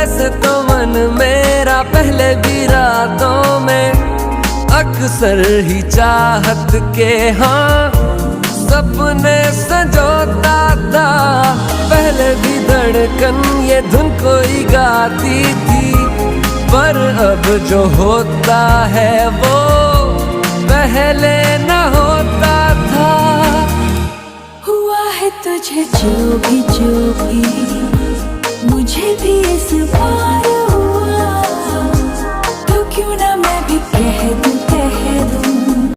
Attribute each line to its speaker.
Speaker 1: वैसे तो मन मेरा पहले भी रातों में अक्सर ही चाहत के हाँ सपने संजोता था। पहले भी धड़कन ये धुन कोई गाती थी, पर अब जो होता है वो पहले न होता था।
Speaker 2: हुआ है तुझे जो भी मुझे भी इस बार हुआ, तो क्यों ना मैं भी कह दूं